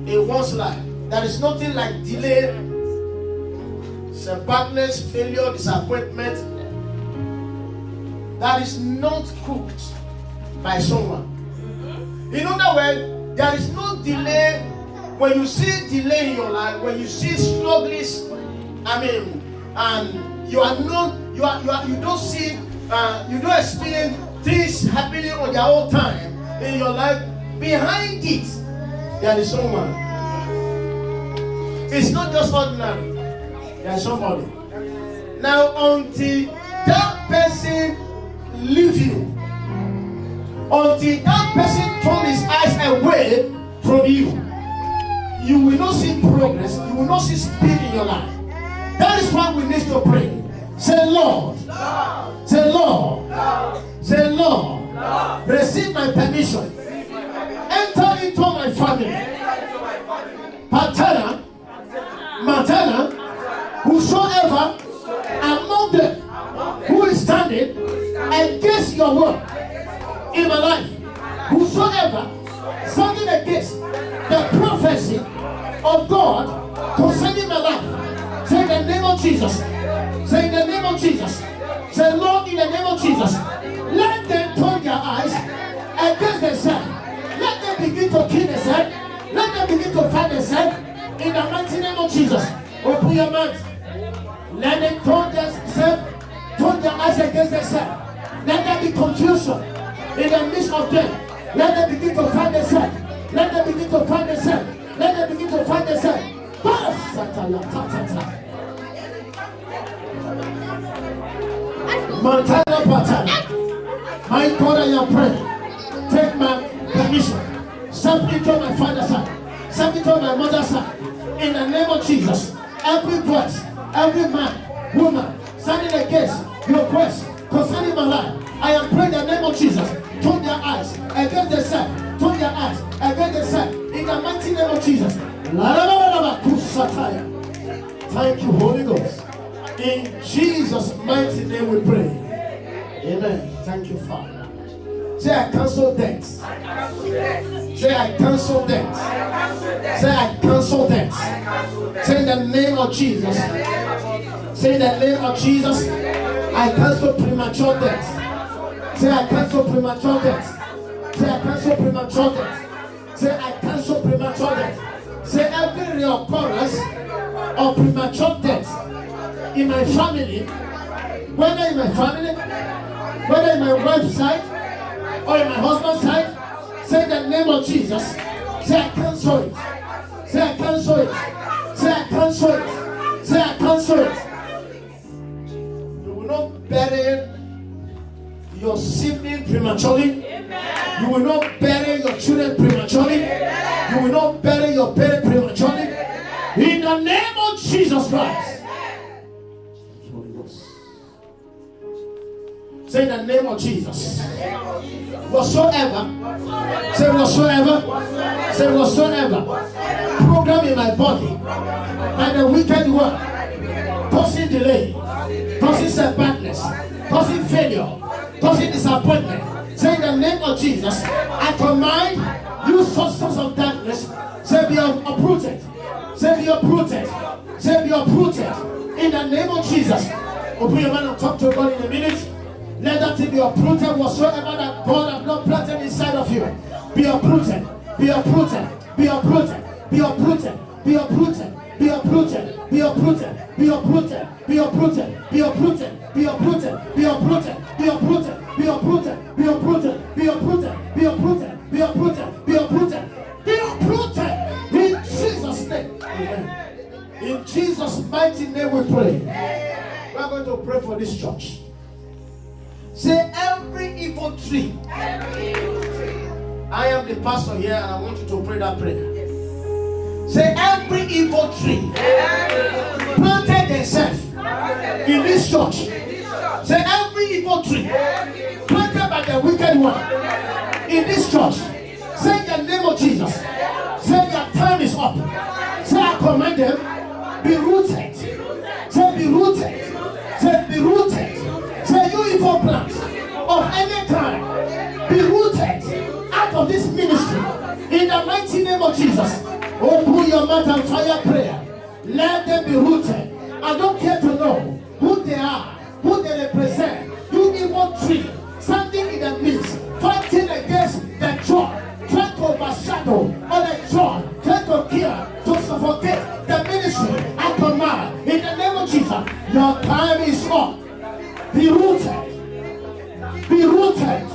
in one's life. There is nothing like delay, setbacks, failure, disappointment that is not cooked by someone. In other words, there is no delay. When you see delay in your life, when you see struggles, and you don't see. You don't experience things happening on their own time in your life. Behind it, there is someone. It's not just ordinary. There is somebody. Now, until that person leaves you, until that person turns his eyes away from you, you will not see progress. You will not see speed in your life. That is why we need to pray. Say, Lord. Say, Lord. Say, Lord. Receive my permission. Enter into my family. Paternal, maternal, whosoever among them who is standing against your word in my life, whosoever standing against the prophecy of God concerning my life, say in the name of Jesus. Say in the name of Jesus. Say, Lord, in the name of Jesus, let them turn their eyes against themselves. Let them begin to kill themselves. Let them begin to fight themselves. In the mighty name of Jesus. Open your mouth. Let them turn themselves, turn their eyes against themselves. Let there be confusion in the midst of them. Let them begin to fight themselves. Let them begin to fight themselves. Let them begin to fight themselves. Montana My God, I am praying. Take my permission. Step into my father's side. Step into my mother's side. In the name of Jesus. Every voice, every man, woman, standing against your quest concerning my life, I am praying in the name of Jesus. Turn their eyes against the self. Turn their eyes against the self. In the mighty name of Jesus. Thank you, Holy Ghost. In Jesus' mighty name we pray. Amen. Thank you, Father. Say, I cancel death. Say, I cancel death. Say, I cancel death. Say, in the name of Jesus. Say, in the name of Jesus. I cancel premature death. Say, I cancel premature death. Say, I cancel premature death. Say, I cancel premature death. Say, every reoccurrence of premature death in my family, whether in my family, whether in my wife's side or in my husband's side, say in the name of Jesus. Say, I cancel it. Say, I cancel it. Say, I cancel it. Say, I cancel it. You will not bury your sibling prematurely. You will not bury your children prematurely. You will not bury your parent prematurely. In the name of Jesus Christ. Say in the name of Jesus. Whatsoever. Say whatsoever. Say whatsoever. Program in my body by the wicked one, causing delay, causing setbacks, causing failure, causing disappointment. Say in the name of Jesus, I command you substance of darkness. Say be uprooted. Say be uprooted. Say be uprooted. In the name of Jesus. Open your mouth and talk to God in a minute. Let that thing be uprooted. Whatsoever that God has not planted inside of you, be uprooted. Be uprooted. Be uprooted. Be uprooted. Be uprooted. Be uprooted. Be uprooted. Be uprooted. Be uprooted. Be uprooted. Be uprooted. Be uprooted. Be uprooted. Be uprooted. Be uprooted. Be uprooted. Be uprooted. Be uprooted. Be uprooted. Be uprooted. In Jesus' name. Amen. In Jesus' mighty name we pray. We are going to pray for this church. Say every evil tree. I am the pastor here and I want you to pray that prayer. Yes. Say every evil tree planted themselves in this church. Say every evil tree planted by the wicked one in this church. Say in the name of Jesus. Say their time is up. Say I command them, be rooted. Say be rooted. Say be rooted. Say you evil plants of any kind, be rooted out of this ministry in the mighty name of Jesus. Open your mouth and fire prayer. Let them be rooted. I don't care to know who they are, who they represent. You evil tree standing in the midst, fighting against the joy, trying to overshadow all the joy, trying to kill, to suffocate the ministry. I command in the name of Jesus, your time is up. Be rooted. Be rooted.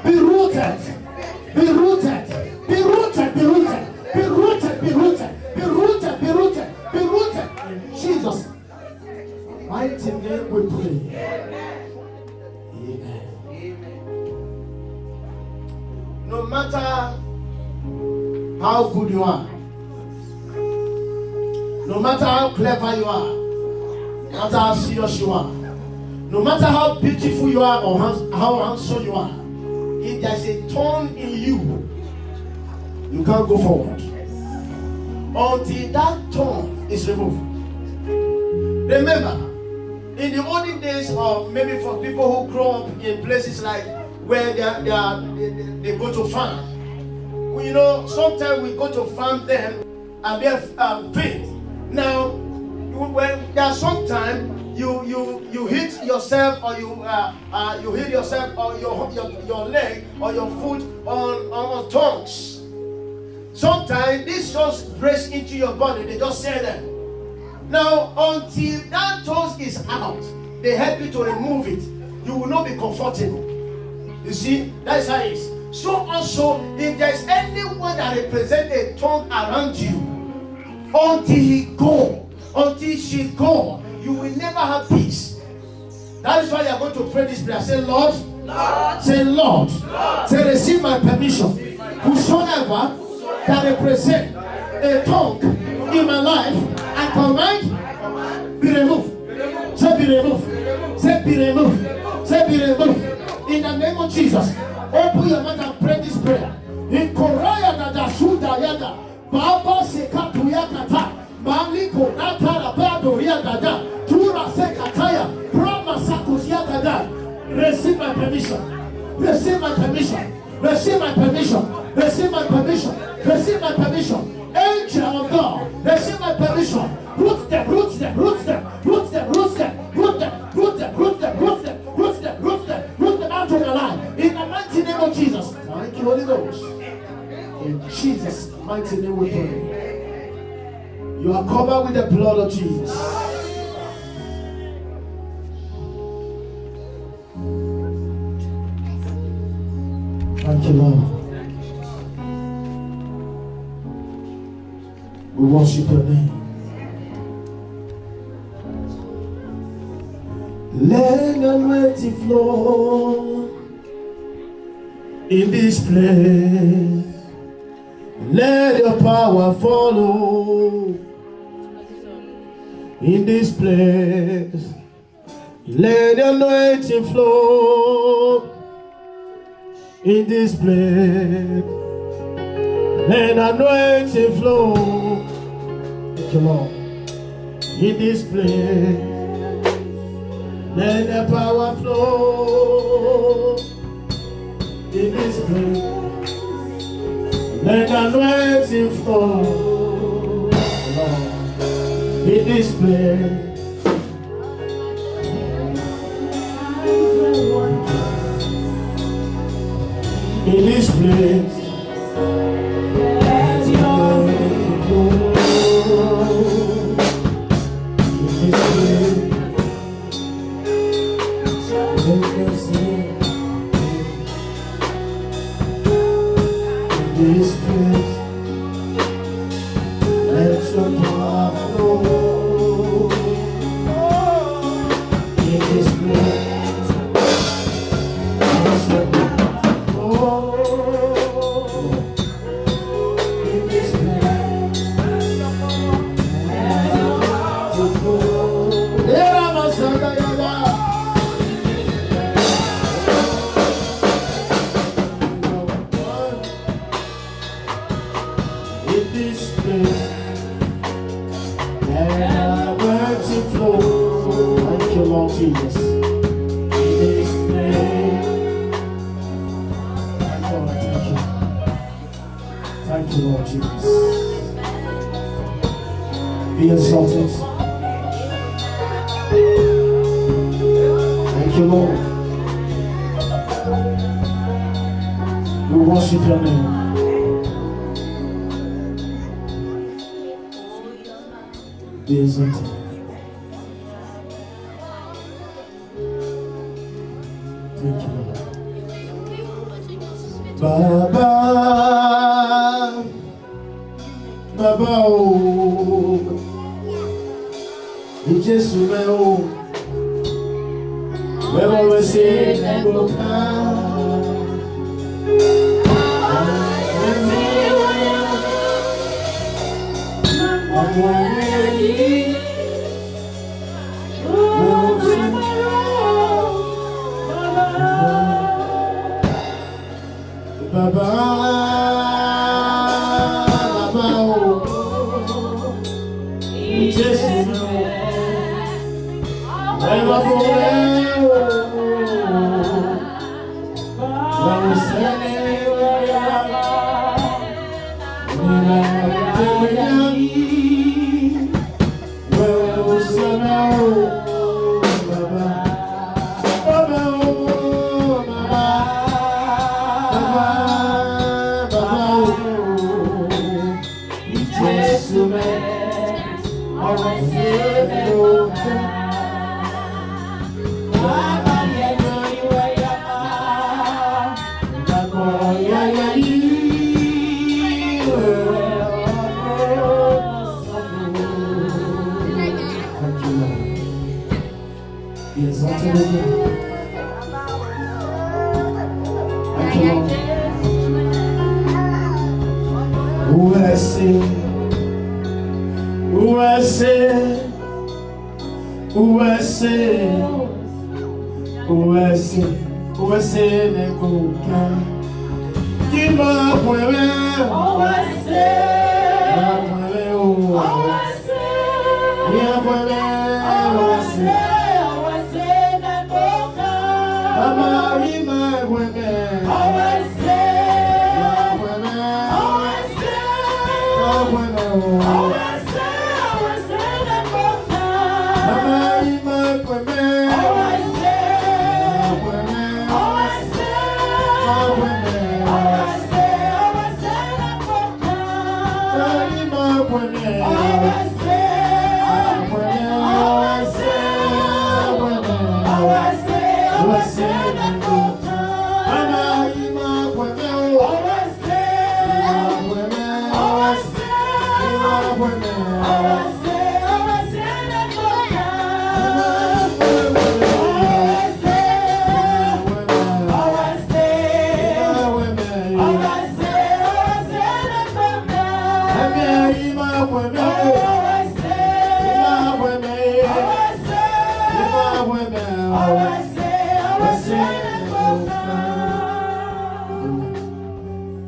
Be rooted. Be rooted. Be rooted. Be rooted. Be rooted. Be rooted. Be rooted. Be rooted. Be rooted. In Jesus' mighty name we pray. Amen. No matter how good you are, no matter how clever you are, no matter how serious you are, no matter how beautiful you are or how handsome you are, if there's a thorn in you, you can't go forward until that thorn is removed. Remember, in the olden days, or maybe for people who grow up in places like where they go to farm, you know, sometimes we go to farm them and they're faint. Now, when there's sometimes you hit yourself, or you hit yourself, or your leg or your foot on tongues. Sometimes this just breaks into your body. They just say that. Now, until that tongue is out, they help you to remove it. You will not be comfortable. You see, that's how it is. So also, if there's anyone that represents a tongue around you, until he go, until she go, you will never have peace. That is why you are going to pray this prayer. Say, Lord. Lord. Say, Lord. Lord. Say, receive my permission. Whosoever that represent a tongue in my life, I command, be removed. Say, be removed. Say, be removed. Say, be removed. In the name of Jesus, open your mouth and pray this prayer. In Koraya da Suda Yada, Baba Sekatuya Kata, Maliko Natara Bado Yada, Tura Sekataya, Brahma Sakus Yada. Receive my permission. Receive my permission. Receive my permission. Receive my permission. Receive my permission. Angel of God, receive my permission. Root them, root them, root them, root them, root them, root them, root them, root them, root them, root them, root them, root them out of your life. In the mighty name of Jesus. Thank you, Holy Ghost. In Jesus' mighty name we pray. You are covered with the blood of Jesus. Thank you, Lord. We worship your name. Let the anointing flow in this place. Let your power follow in this place. Let the anointing flow in this place. Let the anointing flow. Thank you, Lord. In this place. Let the power flow in this place. Let the anointing flow, Lord, in this place. In this place. Let your anointing flow in this place. This place, let your power flow. In this place, let your power flow. In this place, let your power flow. In this place, let our words flow. Thank you, Lord Jesus. In this place, Lord, thank you. Thank you, Lord Jesus. Be exalted. Thank you, Lord. We worship your name. Be exalted. Thank you, Lord. Baba, Baba, oh, Jesus, oh, where we say that will come. Baba, Baba, oh, Jesus, never forever. Be exalted.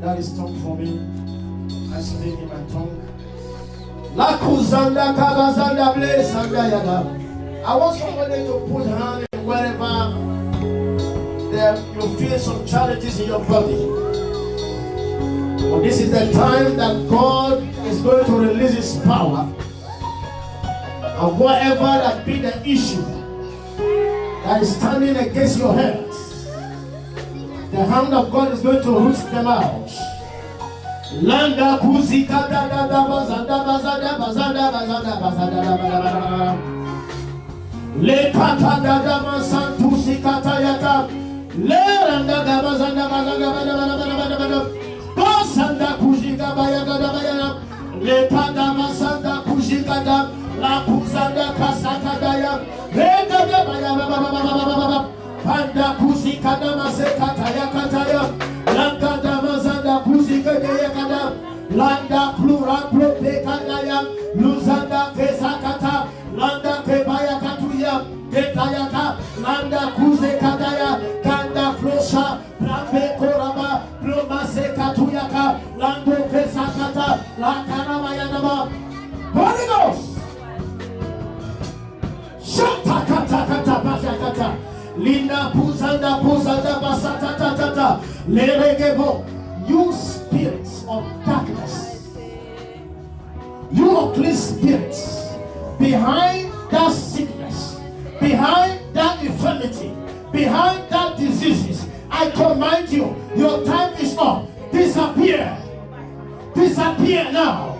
That is tongue for me. I speak in my tongue. La kuzanda kabazanda blesanda yada. I want somebody to put hand in wherever there you feel some challenges in your body. But this is the time that God is going to release His power. And whatever that be the issue that is standing against your health, the hand of God is going to root them out. Landa kuzika da da da bazanda bazanda bazanda bazanda bazanda le kata da da masantu sikata yata le randa da bazanda bazanda bazanda bazanda kuzika baya da baya le kata masanda kuzika da la kuzanda kasaka da ya le da baya panda kuzika da masekata ya kata ya landa da mazanda kuzika da ya kada landa plura prope kada ya luzanda kesakata landa kebaya katuya ketayaka landa kuze kada ya kanda flosha prape koraba plomase katuyaka lando kesakata landa maya daba Holy Ghost shata kata kata pasha kata Linda Puzanda Puzanda Basata Tata Leregebo. You spirits of darkness, you ugly spirits behind that sickness, behind that infirmity, behind that diseases, I command you, your time is up. Disappear. Disappear now.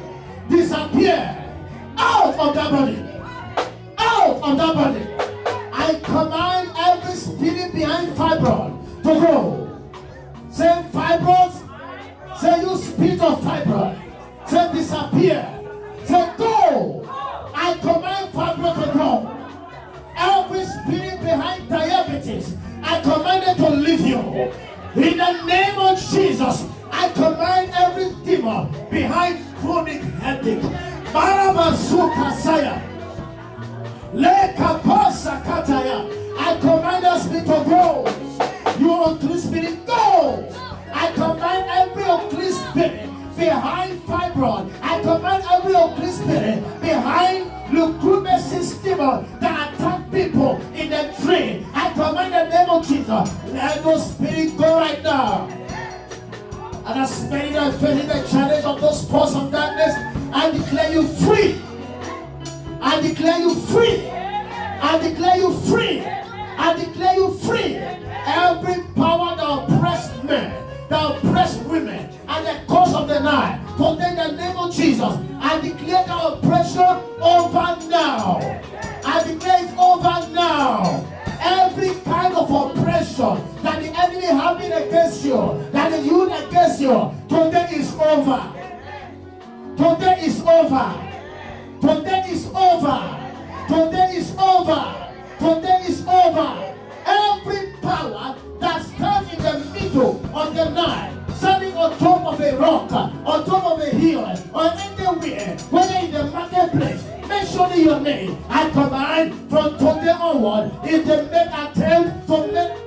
Disappear out of that body. Out of that body. I command every spirit behind fibroid to go. Say fibroids. Say you spirit of fibroid. Say disappear. Say go. I command fibroid to go. Every spirit behind diabetes, I command it to leave you. In the name of Jesus, I command every demon behind chronic headache. Barabasukasaya. I command the spirit to go. You unclean spirit, go. I command every unclean spirit behind fibroid. I command every unclean spirit behind leukemia system that attack people in the dream. I command the name of Jesus. Let those spirits go right now. And as many that are facing the challenge of those forces of darkness, I declare you free. I declare you free. I declare you free. I declare you free. Every power that oppressed men, that oppressed women, at the course of the night, today in the name of Jesus, I declare the oppression over now. I declare it over now. Every kind of oppression that the enemy having against you, that is used against you, today is over. Today is over. Today is over. Today is over. Today is over. Every power that stands in the middle of the night, standing on top of a rock, on top of a hill, or anywhere, whether in the marketplace, mentioning your name, I command from today onward, if they make attempt to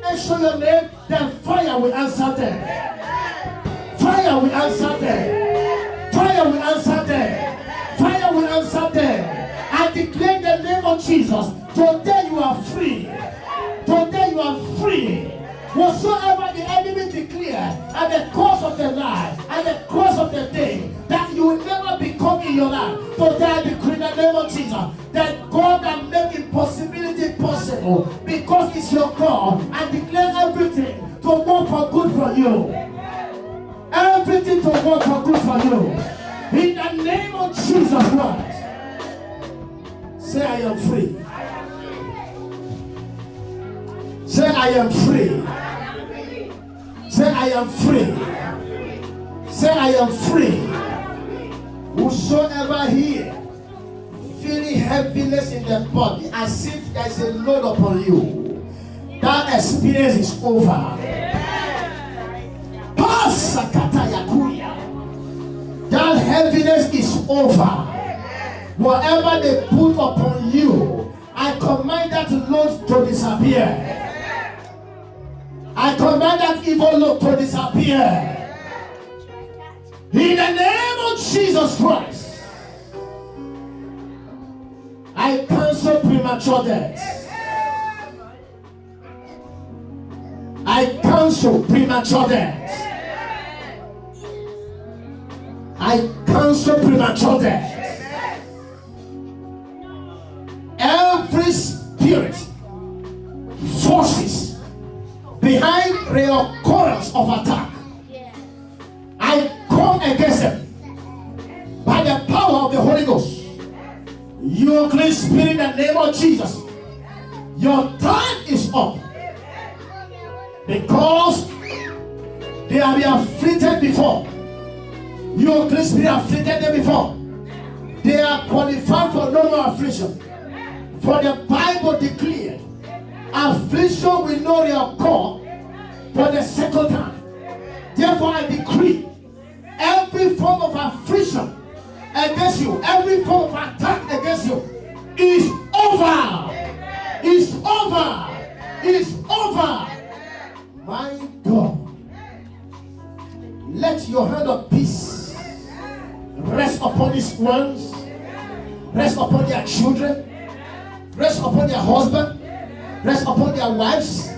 mention your name, then fire will answer them. Fire will answer them. Fire will answer them. Fire will answer them. I declare the name of Jesus. Today you are free. Today you are free. Whatsoever the enemy declare at the course of the night, at the course of the day, that you will never become in your life. Today I decree the name of Jesus, that God can make impossibility possible because it's your God. I declare everything to work for good for you. Everything to work for good for you. In the name of Jesus Christ. Say, I am free. Say, I am free. Say, I am free. Say, I am free. Whosoever here feeling heaviness in the body, as if there is a load upon you, that experience is over. That heaviness is over. Whatever they put upon you, I command that load to disappear. I command that evil load to disappear. In the name of Jesus Christ, I cancel premature death. I cancel premature death. I cancel premature death. Every spirit, forces behind reoccurrence of attack, I come against them by the power of the Holy Ghost. You clean spirit in the name of Jesus. Your time is up because they have been afflicted before. You clean spirit afflicted them before. They are qualified for no more affliction. For the Bible declared, affliction will not reoccur for the second time. Therefore I decree, every form of affliction against you, every form of attack against you is over. Is over. Is over. My God, let your hand of peace rest upon these ones, rest upon their children, rest upon their husband, rest upon their wives,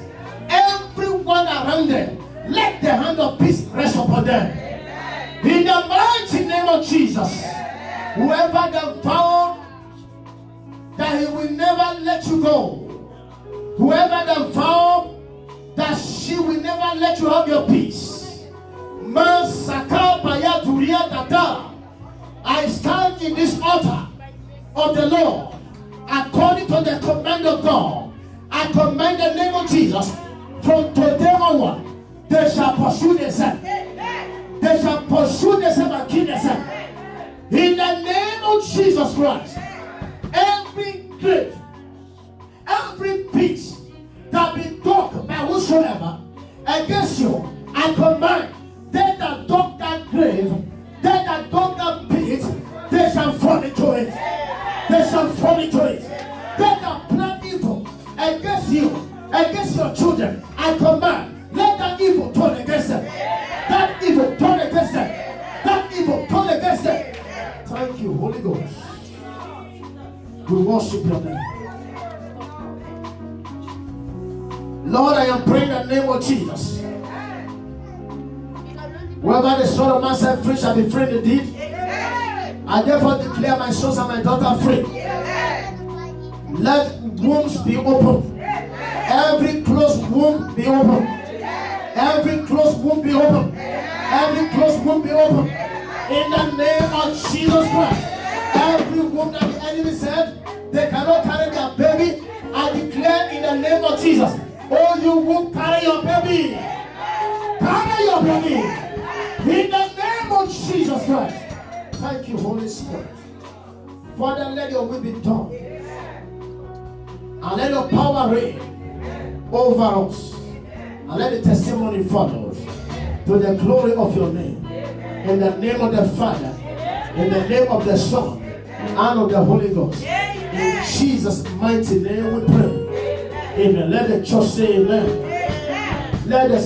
everyone around them. Let the hand of peace rest upon them. In the mighty name of Jesus, whoever they vowed that he will never let you go, whoever they vowed that she will never let you have your peace, I stand in this altar of the Lord according to the command of God. I command the name of Jesus, from today onward, they shall pursue themselves. They shall pursue themselves and kill themselves. In the name of Jesus Christ, every grave, every pit that be dug by whosoever against you, I command, they that dug that grave, they that dug that pit, they shall fall into it. They shall fall into it. They that plan evil against you, against your children, I command, let that evil turn against them. That evil turn against them. That evil turn against them. Thank you, Holy Ghost. We worship your name. Lord, I am praying in the name of Jesus. Whoever the Son of Man set free shall be free indeed. I therefore declare my sons and my daughter free. Let wombs be opened. Every closed womb be opened. Every closed womb be opened. Every closed womb be opened. In the name of Jesus Christ. Every womb that the enemy said they cannot carry their baby, I declare in the name of Jesus. Oh, you womb, carry your baby. Carry your baby. In the name of Jesus Christ. Thank you, Holy Spirit. Father, let your will be done. And let your power reign over us. And let the testimony follow. to the glory of your name. In the name of the Father, in the name of the Son, and of the Holy Ghost. In Jesus' mighty name we pray. Amen. Let the church say amen. Let the